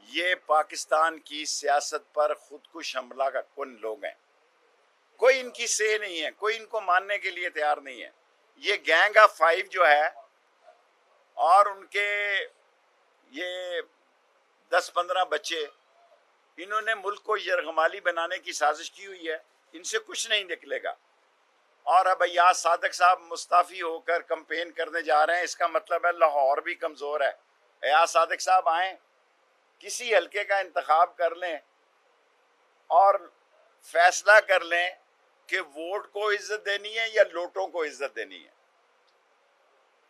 ये पाकिस्तान की सियासत पर खुदकुश हमला का कौन लोग हैं। कोई इनकी से नहीं है, कोई इनको मानने के लिए तैयार नहीं है। ये गैंग ऑफ फाइव जो है और उनके ये 10-15 बच्चे, इन्होंने मुल्क को यरगमाली बनाने की साजिश की हुई है। इनसे कुछ नहीं निकलेगा। और अब अय्याज सादिक साहब मुस्ताफी होकर कंपेन करने जा रहे हैं, इसका मतलब है लाहौर भी कमजोर है। अय्याज सादिक साहब आए, किसी हल्के का इंतखाब कर लें और फैसला कर लें कि वोट को इज्जत देनी है या लोटों को इज्जत देनी है।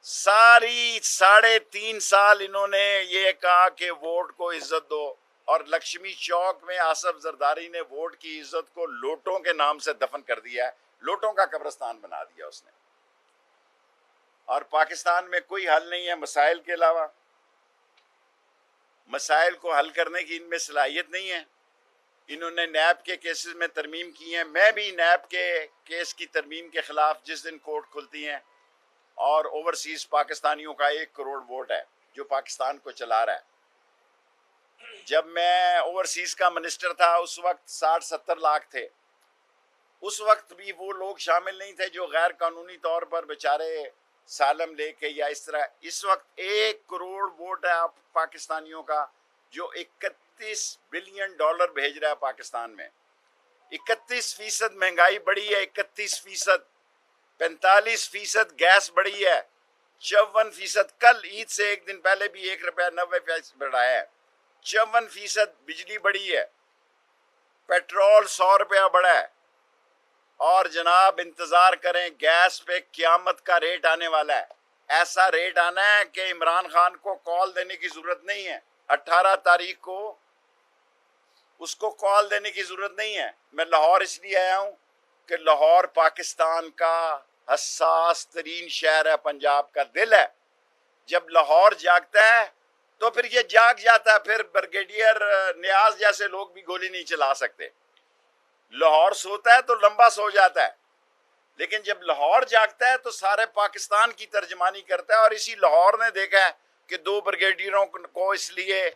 सारी 3.5 साल इन्होंने ये कहा कि वोट को इज्जत दो, और लक्ष्मी चौक में आसफ जरदारी ने वोट की इज्जत को लोटों के नाम से दफन कर दिया है। लोटों का कब्रिस्तान बना दिया उसने। और पाकिस्तान में कोई हल नहीं है मसाइल के अलावा। मसाइल को हल करने की इनमें सलाहियत नहीं है। इन्होंने नैब के केसेस में तरमीम की है। मैं भी नैब के केस की तरमीम के खिलाफ, जिस दिन कोर्ट खुलती हैं और ओवरसीज पाकिस्तानियों का 1 करोड़ वोट है जो पाकिस्तान को चला रहा है। जब मैं ओवरसीज का मिनिस्टर था उस वक्त 60-70 लाख थे। उस वक्त भी वो लोग शामिल नहीं थे जो गैर कानूनी तौर पर बेचारे सालम लेके या इस तरह। इस वक्त 1 करोड़ वोट है पाकिस्तानियोयों का, जो 31 बिलियन डॉलर भेज रहा है पाकिस्तान में। 31% महंगाई बढ़ी है, 31%। 45% गैस बढ़ी है, 54%। कल ईद से एक दिन पहले भी 1 रुपया 90 पैसे बढ़ाया है। 54% बिजली बढ़ी है, पेट्रोल 100 रुपया बढ़ा है। और जनाब इंतजार करें, गैस पे क़यामत का रेट आने वाला है। ऐसा रेट आना है कि इमरान खान को कॉल देने की जरूरत नहीं है। 18 तारीख को उसको कॉल देने की जरूरत नहीं है। मैं लाहौर इसलिए आया हूं कि लाहौर पाकिस्तान का हसास तरीन शहर है, पंजाब का दिल है। जब लाहौर जागता है तो फिर ये जाग जाता है। फिर ब्रिगेडियर नियाज जैसे लोग भी गोली नहीं चला सकते। लाहौर सोता है तो लंबा सो जाता है, लेकिन जब लाहौर जागता है तो सारे पाकिस्तान की तर्जमानी करता है। और इसी लाहौर ने देखा है कि 2 ब्रिगेडियरों को इसलिए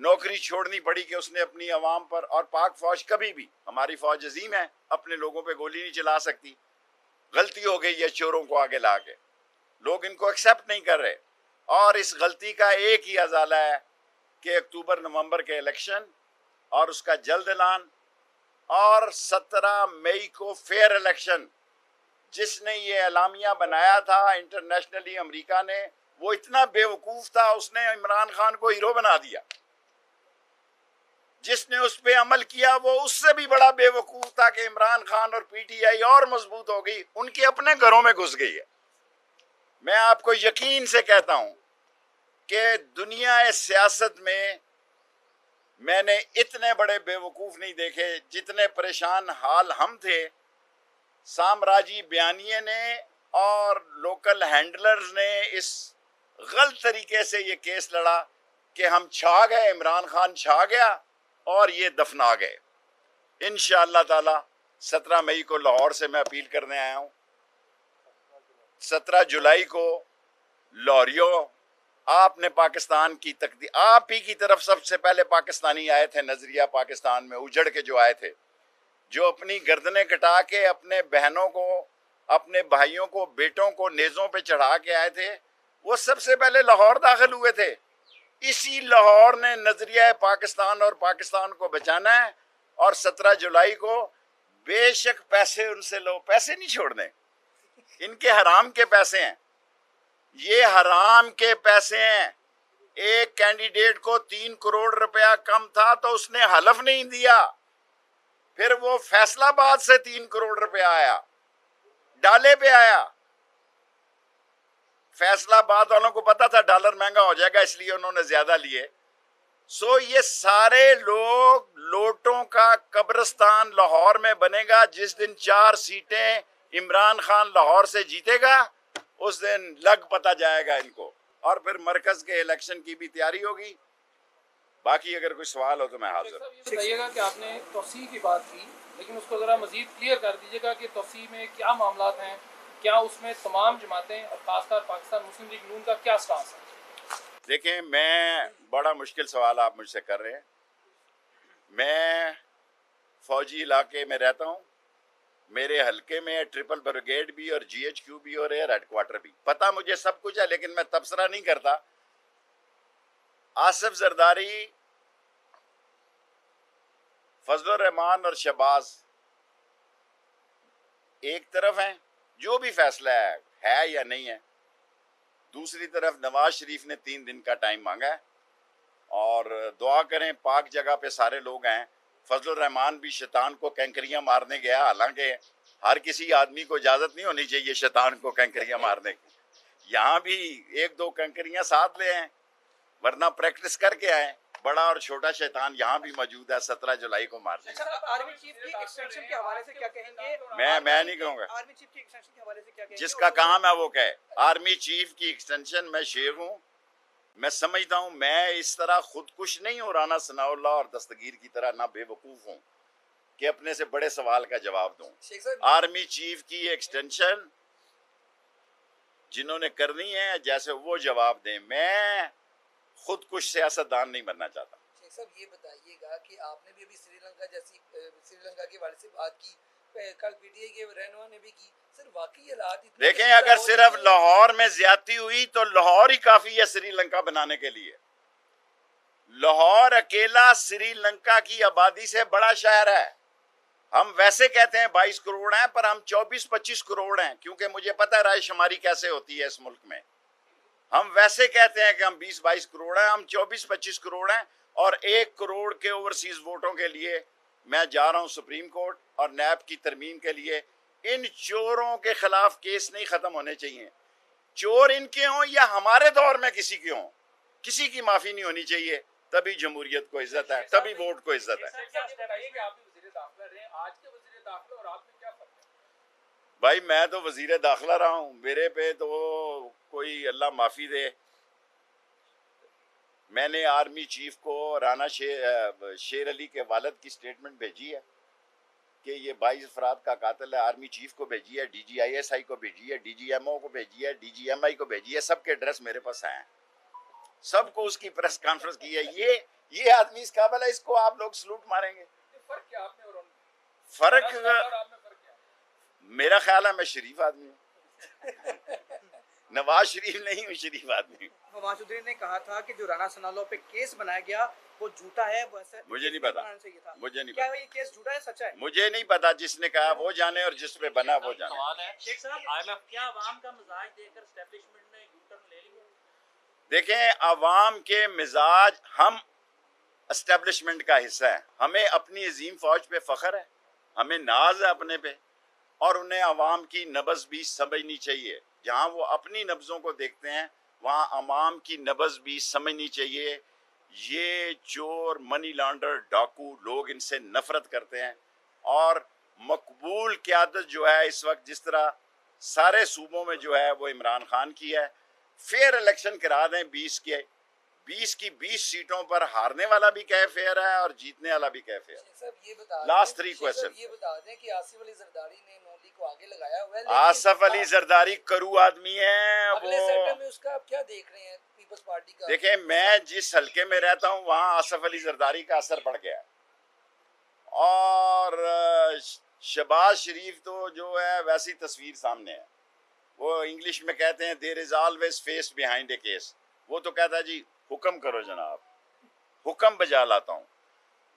नौकरी छोड़नी पड़ी कि उसने अपनी आवाम पर, और पाक फौज कभी भी, हमारी फौज अजीम है, अपने लोगों पे गोली नहीं चला सकती। गलती हो गई है चोरों को आगे ला के, लोग इनको एक्सेप्ट नहीं कर रहे। और इस गलती का एक ही अजाला है कि अक्टूबर-नवंबर के इलेक्शन और उसका जल्द ऐलान, और 17 मई को फेयर इलेक्शन। जिसने ये एलामिया बनाया था इंटरनेशनली अमेरिका ने, वो इतना बेवकूफ था, उसने इमरान खान को हीरो बना दिया। जिसने उस पर अमल किया वो उससे भी बड़ा बेवकूफ था कि इमरान खान और पीटीआई और मजबूत हो गई, उनके अपने घरों में घुस गई है। मैं आपको यकीन से कहता हूं कि दुनिया सियासत में मैंने इतने बड़े बेवकूफ नहीं देखे जितने परेशान हाल हम थे। साम्राज्य बयानिए ने और लोकल हैंडलर्स ने इस गलत तरीके से ये केस लड़ा कि हम छा गए, इमरान खान छा गया और ये दफना गए। इंशाअल्लाह ताला 17 मई को लाहौर से मैं अपील करने आया हूं। 17 जुलाई को लाहौरियों, आपने पाकिस्तान की तकदीर, आप ही की तरफ सबसे पहले पाकिस्तानी आए थे नजरिया पाकिस्तान में उजड़ के, जो आए थे, जो अपनी गर्दनें कटा के अपने बहनों को, अपने भाइयों को, बेटों को नेज़ों पे चढ़ा के आए थे, वो सबसे पहले लाहौर दाखिल हुए थे। इसी लाहौर ने नजरिया पाकिस्तान और पाकिस्तान को बचाना है। और 17 जुलाई को बेशक पैसे उनसे लो, पैसे नहीं छोड़ने, इनके हराम के पैसे हैं, ये हराम के पैसे हैं। एक कैंडिडेट को 3 करोड़ रुपया कम था तो उसने हलफ नहीं दिया, फिर वो फैसलाबाद से 3 करोड़ रुपया आया, डाले पे आया। फैसलाबाद वालों को पता था डॉलर महंगा हो जाएगा, इसलिए उन्होंने ज्यादा लिए। सो ये सारे लोग, लोटों का कब्रिस्तान लाहौर में बनेगा। जिस दिन 4 सीटें इमरान खान लाहौर से जीतेगा उस दिन लग पता जाएगा इनको, और फिर मरकज के इलेक्शन की भी तैयारी होगी। बाकी अगर कोई सवाल हो तो मैं हाजिर। ये बताइएगा कि आपने तौसीह की बात की, लेकिन उसको ज़रा मज़ीद क्लियर कर दीजिएगा कि तौसीह में क्या मामलात हैं, क्या उसमें तमाम जमातें और ख़ासकर पाकिस्तान मुस्लिम लीग नून का क्या स्टांस है? देखें, मैं बड़ा मुश्किल सवाल आप मुझसे कर रहे हैं। मैं फौजी इलाके में रहता हूँ, मेरे हलके में ट्रिपल ब्रिगेड भी और GHQ भी और एयर हेडक्वार्टर भी, पता मुझे सब कुछ है, लेकिन मैं तबसरा नहीं करता। आसिफ जरदारी, फजलुर रहमान और शहबाज एक तरफ हैं, जो भी फैसला है या नहीं है। दूसरी तरफ नवाज शरीफ ने 3 दिन का टाइम मांगा है और दुआ करें पाक जगह पे सारे लोग हैं। फजलुर रहमान भी शैतान को कैंकरियां मारने गया, हालांकि हर किसी आदमी को इजाजत नहीं होनी चाहिए शैतान को कैंकरियां मारने की। यहाँ भी 1-2 कैंकरियां साथ ले आए, वरना प्रैक्टिस करके आए। बड़ा और छोटा शैतान यहाँ भी मौजूद है, 17 जुलाई को मारने। आर्मी चीफ की एक्सटेंशन के हवाले से क्या कहेंगे? मैं नहीं कहूँगा। आर्मी चीफ की एक्सटेंशन के हवाले से क्या कहेंगे? जिसका काम है वो कहे। आर्मी चीफ की एक्सटेंशन, मैं शेर हूँ, मैं समझता हूँ मैं इस तरह खुदकुश नहीं हूँ राना सनाउल्लाह और दस्तगीर की तरह, ना बेवकूफ़ हूँ कि अपने से बड़े सवाल का जवाब दूँ। आर्मी चीफ की एक्सटेंशन जिन्होंने करनी है, जैसे वो जवाब दें। मैं खुदकुश सियासतदान नहीं बनना चाहता। शेख साहब, ये बताइएगा कि आपने भी अभी श्रीलंका के बारे से बात की, कल PTI के रहनुमा ने भी की। सर, वाकई हालात इतने देखें, अगर सिर्फ लाहौर में ज्यादती हुई तो लाहौर ही काफी है श्रीलंका बनाने के लिए। लाहौर अकेला श्रीलंका की आबादी से बड़ा शहर है। हम वैसे कहते हैं 22 करोड़ हैं, पर हम 24-25 करोड़ हैं, क्योंकि मुझे पता है रायशुमारी कैसे होती है इस मुल्क में। हम वैसे कहते हैं कि हम 20-22 करोड़ हैं, हम 24-25 करोड़ हैं। और 1 करोड़ के ओवरसीज वोटों के लिए मैं जा रहा हूं सुप्रीम कोर्ट और नैब की तरमीम के लिए। इन चोरों के खिलाफ केस नहीं खत्म होने चाहिए। चोर इनके हों या हमारे दौर में किसी के हों, किसी की माफी नहीं होनी चाहिए। तभी जमहूरियत को इज्जत है, तभी वोट को इज्जत है। भाई, मैं तो वजीर दाखिला रहा हूँ, मेरे पे तो कोई अल्लाह माफी दे। मैंने आर्मी चीफ को राना शेर अली के वालिद की स्टेटमेंट भेजी है कि ये 22 अफराद का कातिल है। आर्मी चीफ को भेजी है, DGISI को भेजी है, DGMO को भेजी है, DGMI को भेजी है। सबके एड्रेस मेरे पास हैं, सबको उसकी प्रेस कॉन्फ्रेंस की है। ये आदमी इस काबिल है, इसको आप लोग सलूट मारेंगे। फर्क मेरा ख्याल है मैं शरीफ आदमी हूँ। नवाज शरीफ नहीं हूँ, शरीफ आदमी हूँ। नवाजुद्दीन ने कहा था कि जो राना सनाउल्लाह पे केस बनाया गया वो झूठा है। मुझे नहीं पता, मुझे नहीं क्या पता। ये केस झूठा है, सच्चा है? मुझे नहीं पता, जिसने कहा वो जाने और जिस पे बना वो जाने। शेख साहब, IMF क्या आवाम का मिजाज देखकर एस्टेब्लिशमेंट ने यू टर्न ले लिया? देखें, आवाम के मिजाज, हम एस्टेब्लिशमेंट का हिस्सा है। हमें अपनी अजीम फौज पे फख्र है, हमें नाज है अपने पे, और उन्हें आवाम की नब्ज़ भी समझनी चाहिए। जहाँ वो अपनी नब्ज़ों को देखते हैं, वहाँ आवाम की नब्ज़ भी समझनी चाहिए। ये चोर, मनी लॉन्डर, डाकू लोग, इनसे नफरत करते हैं। और मकबूल क़यादत जो है इस वक्त, जिस तरह सारे सूबों में जो है वो इमरान खान की है। फेयर इलेक्शन करा दें, 20 की 20 सीटों पर हारने वाला भी कह फेयर है और जीतने वाला भी कह फेयर। Last 3 question. ये बता दें कि आसिफ अली जरदारी ने नोली को आगे लगाया हुआ है। आसिफ अली जरदारी करू आदमी है। अगले सेक्टर में उसका आप क्या देख रहे हैं पीपल्स पार्टी का? देखें, मैं जिस हल्के में रहता हूँ वहाँ आसिफ अली जरदारी का असर पड़ गया, और शहबाज शरीफ तो जो है वैसी तस्वीर सामने है। वो इंग्लिश में कहते हैं there is always face behind a case. वो तो कहता है जी हुक्म करो जनाब, हुक्म बजा लाता हूँ।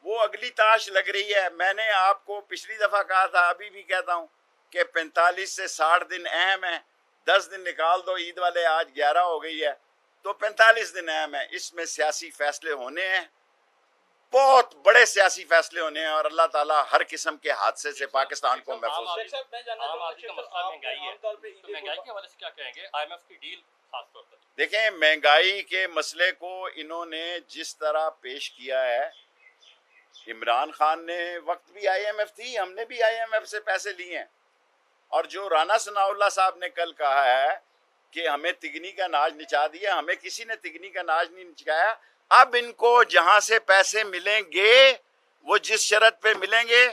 वो अगली ताश लग रही है। मैंने आपको पिछली दफ़ा कहा था, अभी भी कहता हूँ कि 45 से 60 दिन अहम है। 10 दिन निकाल दो, ईद वाले आज 11 हो गई है, तो 45 दिन अहम है। इसमें सियासी फैसले होने हैं, बहुत बड़े सियासी फैसले होने हैं, और अल्लाह ताला हर किस्म के हादसे से पाकिस्तान को महफूज रखे। देखें, महंगाई के मसले को इन्होंने जिस तरह पेश किया है, इमरान खान ने वक्त भी IMF थी, हमने भी IMF से पैसे लिए हैं। और जो राना सनाउल्लाह साहब ने कल कहा है कि हमें तिगनी का नाज निचा दिया, हमें किसी ने तिगनी का नाज नहीं निचाया। अब इनको जहां से पैसे मिलेंगे, वो जिस शर्त पे मिलेंगे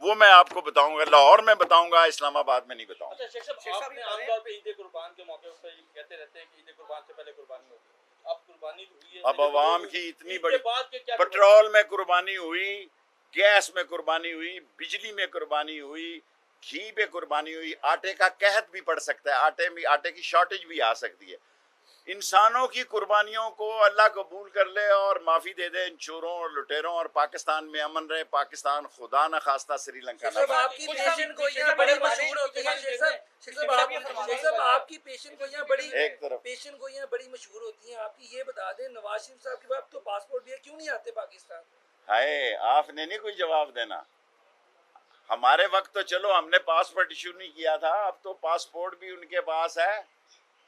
वो मैं आपको बताऊंगा, लाहौर में बताऊंगा, इस्लामाबाद में नहीं बताऊंगा। अच्छा शेख साहब, आपने आमतौर पे ईद कुर्बान के मौके पर कहते रहते हैं कि ईद कुर्बान से पहले कुर्बानी होगी। अब कुर्बानी तो हुई है, अब अवाम की इतनी इसके बड़ी बाद के क्या पेट्रोल में कुर्बानी हुई, गैस में कुर्बानी हुई, बिजली में कुर्बानी हुई, घी पे कुर्बानी हुई, आटे का कहत भी पड़ सकता है, आटे की शॉर्टेज भी आ सकती है। इंसानों की कुर्बानियों को अल्लाह कबूल कर ले और माफ़ी दे दे इन चोरों और लुटेरों, और पाकिस्तान में अमन रहे। पाकिस्तान खुदा न खास्ता श्रीलंका शेख ना साहब आपकी पेशेंट गोइयां बड़ी मशहूर होती हैं। शेख साहब आपकी पेशेंट गोइयां बड़ी एक तरफ पेशेंट गोइयां बड़ी मशहूर होती हैं आपकी। ये बता दें, नवाज शरीफ साहब के पास तो पासपोर्ट भी है, क्यों नहीं आते पाकिस्तान? है, आपने नहीं कोई जवाब देना। हमारे वक्त तो चलो हमने पासपोर्ट इशू नहीं किया था, अब तो पासपोर्ट भी उनके पास है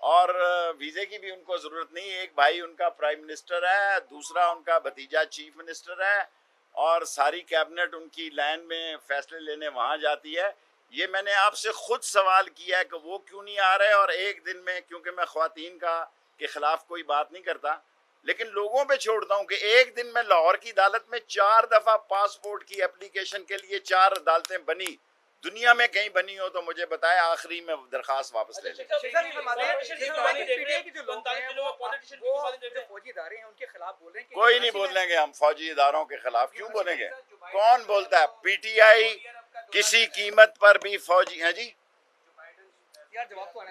और वीज़े की भी उनको ज़रूरत नहीं। एक भाई उनका प्राइम मिनिस्टर है, दूसरा उनका भतीजा चीफ मिनिस्टर है, और सारी कैबिनेट उनकी लाइन में फैसले लेने वहाँ जाती है। ये मैंने आपसे खुद सवाल किया है कि वो क्यों नहीं आ रहे, और एक दिन में, क्योंकि मैं ख़वातीन के ख़िलाफ़ कोई बात नहीं करता, लेकिन लोगों पे छोड़ता हूँ कि एक दिन में लाहौर की अदालत में 4 दफ़ा पासपोर्ट की एप्लीकेशन के लिए 4 अदालतें बनी। दुनिया में कहीं बनी हो तो मुझे बताएं, आखिरी में दरखास्त वापस ले लें। कोई नहीं बोलेंगे हम फौजी इदारों के खिलाफ, क्यों बोलेंगे? कौन बोलता है? पीटीआई किसी कीमत पर भी फौजी है जी।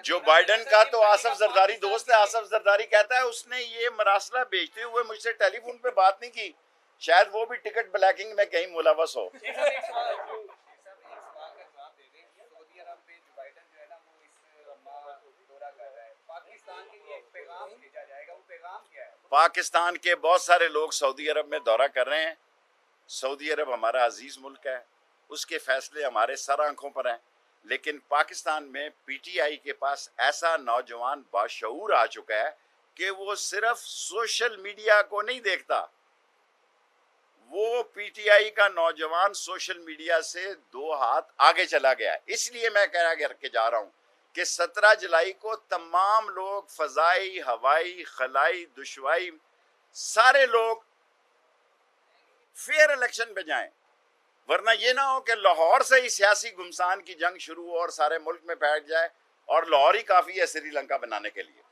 जो बाइडन का तो आसफ जरदारी दोस्त है। आसफ जरदारी कहता है उसने ये मरासला बेचते हुए मुझसे टेलीफोन पे बात नहीं की, शायद वो भी टिकट ब्लैकिंग में कहीं मुलवस हो। पाकिस्तान के बहुत सारे लोग सऊदी अरब में दौरा कर रहे हैं। सऊदी अरब हमारा अजीज मुल्क है, उसके फैसले हमारे सर आंखों पर हैं, लेकिन पाकिस्तान में पीटीआई के पास ऐसा नौजवान बाशऊर आ चुका है कि वो सिर्फ सोशल मीडिया को नहीं देखता। वो पीटीआई का नौजवान सोशल मीडिया से 2 हाथ आगे चला गया है। इसलिए मैं कह के जा रहा हूँ कि 17 जुलाई को तमाम लोग, फ़ज़ाई, हवाई, खलाई, दुशवाई, सारे लोग फेयर इलेक्शन पे जाएं, वरना ये ना हो कि लाहौर से ही सियासी गुमसान की जंग शुरू हो और सारे मुल्क में फैल जाए, और लाहौर ही काफ़ी है श्रीलंका बनाने के लिए।